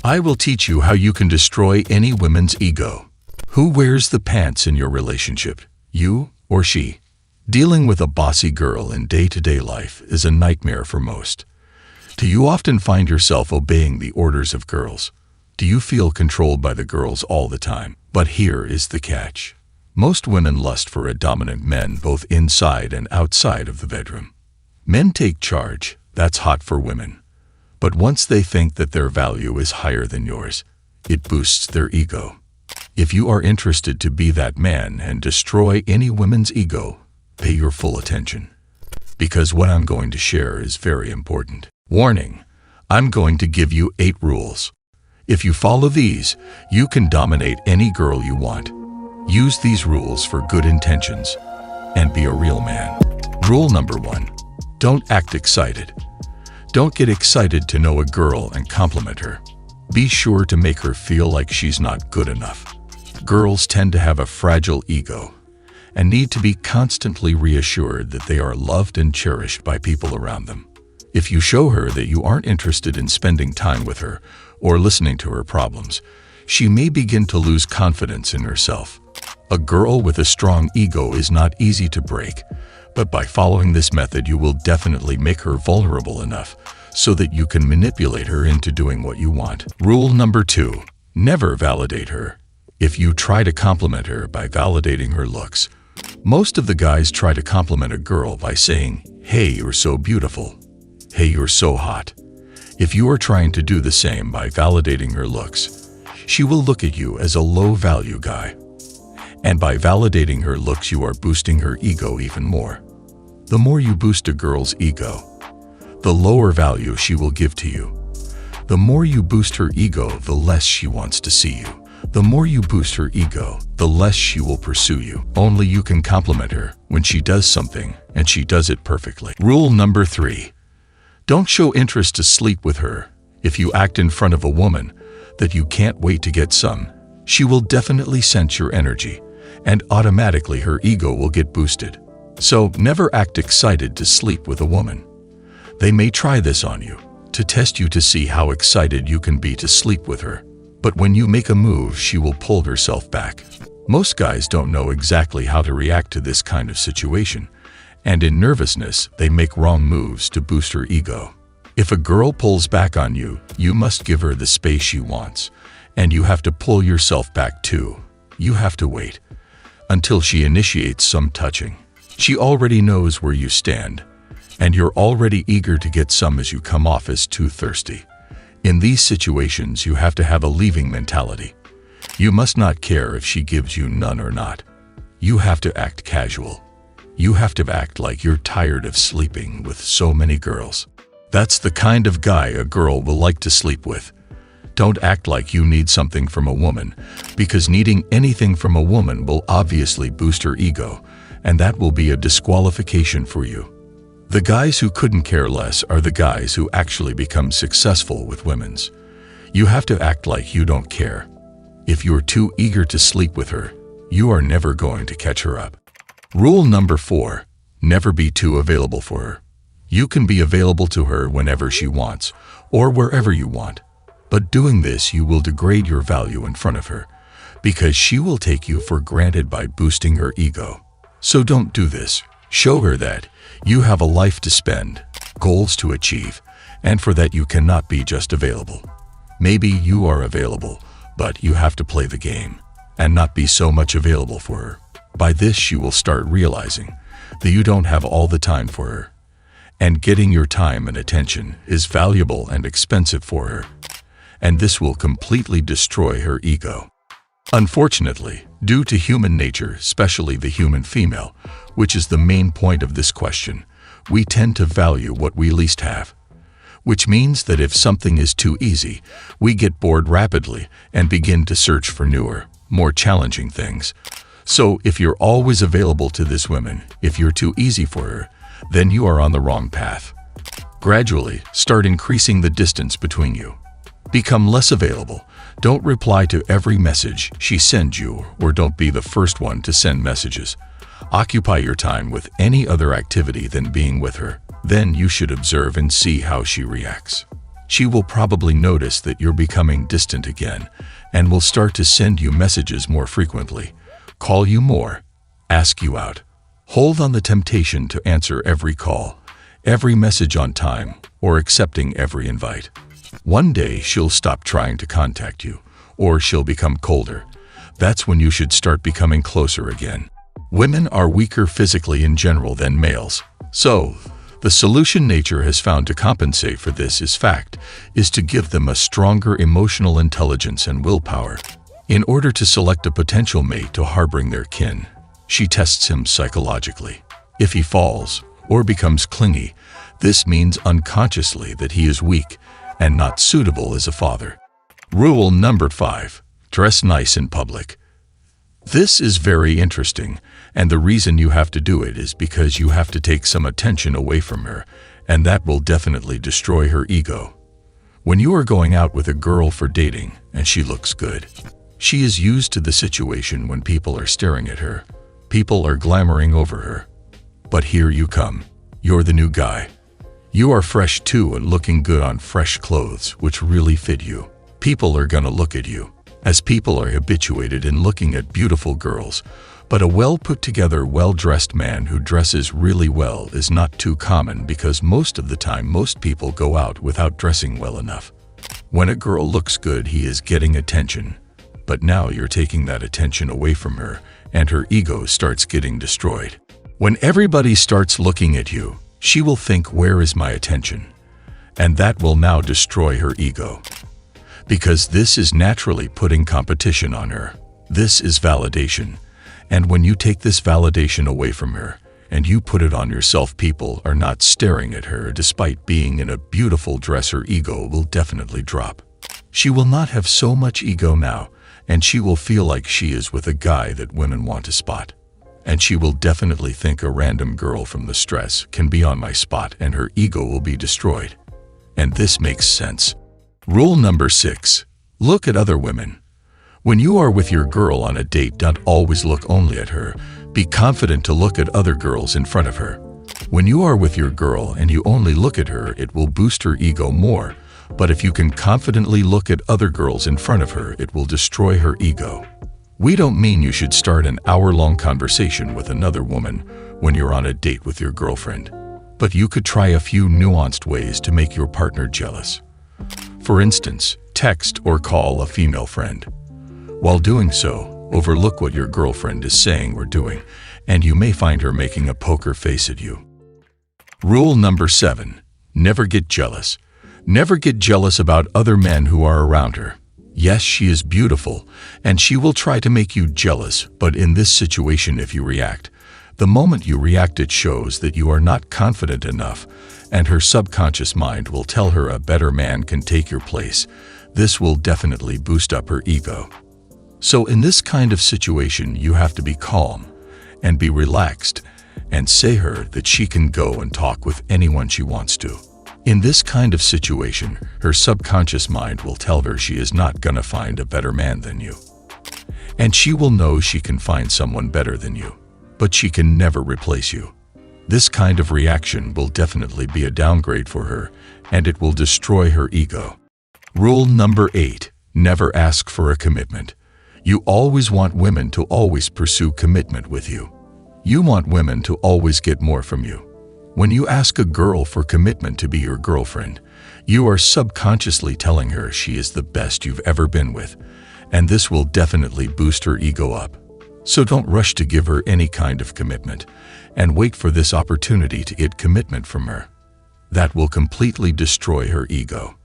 I will teach you how you can destroy any woman's ego. Who wears the pants in your relationship, you or she? Dealing with a bossy girl in day-to-day life is a nightmare for most. Do you often find yourself obeying the orders of girls? Do you feel controlled by the girls all the time? But here is the catch. Most women lust for a dominant man both inside and outside of the bedroom. Men take charge, that's hot for women. But once they think that their value is higher than yours, it boosts their ego. If you are interested to be that man and destroy any woman's ego, pay your full attention. Because what I'm going to share is very important. Warning, I'm going to give you 8 rules. If you follow these, you can dominate any girl you want. Use these rules for good intentions and be a real man. Rule number 1. Don't act excited. Don't get excited to know a girl and compliment her. Be sure to make her feel like she's not good enough. Girls tend to have a fragile ego and need to be constantly reassured that they are loved and cherished by people around them. If you show her that you aren't interested in spending time with her or listening to her problems, she may begin to lose confidence in herself. A girl with a strong ego is not easy to break, but by following this method you will definitely make her vulnerable enough so that you can manipulate her into doing what you want. Rule number 2. Never validate her. If you try to compliment her by validating her looks, most of the guys try to compliment a girl by saying, "Hey, you're so beautiful. Hey, you're so hot." If you are trying to do the same by validating her looks, she will look at you as a low-value guy. And by validating her looks, you are boosting her ego even more. The more you boost a girl's ego, the lower value she will give to you. The more you boost her ego, the less she wants to see you. The more you boost her ego, the less she will pursue you. Only you can compliment her when she does something, and she does it perfectly. Rule number 3. Don't show interest to sleep with her. If you act in front of a woman that you can't wait to get some, she will definitely sense your energy, and automatically her ego will get boosted. So never act excited to sleep with a woman. They may try this on you, to test you to see how excited you can be to sleep with her. But when you make a move, she will pull herself back. Most guys don't know exactly how to react to this kind of situation, and in nervousness, they make wrong moves to boost her ego. If a girl pulls back on you, you must give her the space she wants, and you have to pull yourself back too. You have to wait until she initiates some touching. She already knows where you stand, and you're already eager to get some as you come off as too thirsty. In these situations, you have to have a leaving mentality. You must not care if she gives you none or not. You have to act casual. You have to act like you're tired of sleeping with so many girls. That's the kind of guy a girl will like to sleep with. Don't act like you need something from a woman, because needing anything from a woman will obviously boost her ego, and that will be a disqualification for you. The guys who couldn't care less are the guys who actually become successful with women's. You have to act like you don't care. If you're too eager to sleep with her, you are never going to catch her up. Rule number 4. Never be too available for her. You can be available to her whenever she wants, or wherever you want. But doing this, you will degrade your value in front of her, because she will take you for granted by boosting her ego. So don't do this. Show her that you have a life to spend, goals to achieve, and for that you cannot be just available. Maybe you are available, but you have to play the game and not be so much available for her. By this, she will start realizing that you don't have all the time for her, and getting your time and attention is valuable and expensive for her, and this will completely destroy her ego. Unfortunately, due to human nature, especially the human female, which is the main point of this question, we tend to value what we least have. Which means that if something is too easy, we get bored rapidly and begin to search for newer, more challenging things. So if you're always available to this woman, if you're too easy for her, then you are on the wrong path. Gradually, start increasing the distance between you. Become less available. Don't reply to every message she sends you, or don't be the first one to send messages. Occupy your time with any other activity than being with her. Then you should observe and see how she reacts. She will probably notice that you're becoming distant again and will start to send you messages more frequently, call you more, ask you out. Hold on the temptation to answer every call, every message on time, or accepting every invite. One day she'll stop trying to contact you, or she'll become colder. That's when you should start becoming closer again. Women are weaker physically in general than males, so the solution nature has found to compensate for this is to give them a stronger emotional intelligence and willpower. In order to select a potential mate to harboring their kin, she tests him psychologically. If he falls or becomes clingy, this means unconsciously that he is weak and not suitable as a father. Rule number 5. Dress nice in public. This is very interesting, and the reason you have to do it is because you have to take some attention away from her, and that will definitely destroy her ego. When you are going out with a girl for dating and she looks good, she is used to the situation when people are staring at her. People are glamoring over her. But here you come. You're the new guy. You are fresh too and looking good on fresh clothes which really fit you. People are gonna look at you, as people are habituated in looking at beautiful girls, but a well-put-together, well-dressed man who dresses really well is not too common because most of the time most people go out without dressing well enough. When a girl looks good, he is getting attention, but now you're taking that attention away from her and her ego starts getting destroyed. When everybody starts looking at you, she will think, where is my attention? And that will now destroy her ego. Because this is naturally putting competition on her. This is validation. And when you take this validation away from her and you put it on yourself, people are not staring at her despite being in a beautiful dress. Her ego will definitely drop. She will not have so much ego now, and she will feel like she is with a guy that women want to spot. And she will definitely think a random girl from the stress can be on my spot, and her ego will be destroyed. And this makes sense. Rule number 6. Look at other women. When you are with your girl on a date, don't always look only at her. Be confident to look at other girls in front of her. When you are with your girl and you only look at her, it will boost her ego more. But if you can confidently look at other girls in front of her, it will destroy her ego. We don't mean you should start an hour-long conversation with another woman when you're on a date with your girlfriend. But you could try a few nuanced ways to make your partner jealous. For instance, text or call a female friend. While doing so, overlook what your girlfriend is saying or doing, and you may find her making a poker face at you. Rule number 7. Never get jealous. Never get jealous about other men who are around her. Yes, she is beautiful, and she will try to make you jealous, but in this situation, if you react, the moment you react, it shows that you are not confident enough, and her subconscious mind will tell her a better man can take your place. This will definitely boost up her ego. So in this kind of situation, you have to be calm and be relaxed and say her that she can go and talk with anyone she wants to. In this kind of situation, her subconscious mind will tell her she is not gonna find a better man than you. And she will know she can find someone better than you, but she can never replace you. This kind of reaction will definitely be a downgrade for her, and it will destroy her ego. Rule number 8. Never ask for a commitment. You always want women to always pursue commitment with you. You want women to always get more from you. When you ask a girl for commitment to be your girlfriend, you are subconsciously telling her she is the best you've ever been with, and this will definitely boost her ego up. So don't rush to give her any kind of commitment, and wait for this opportunity to get commitment from her. That will completely destroy her ego.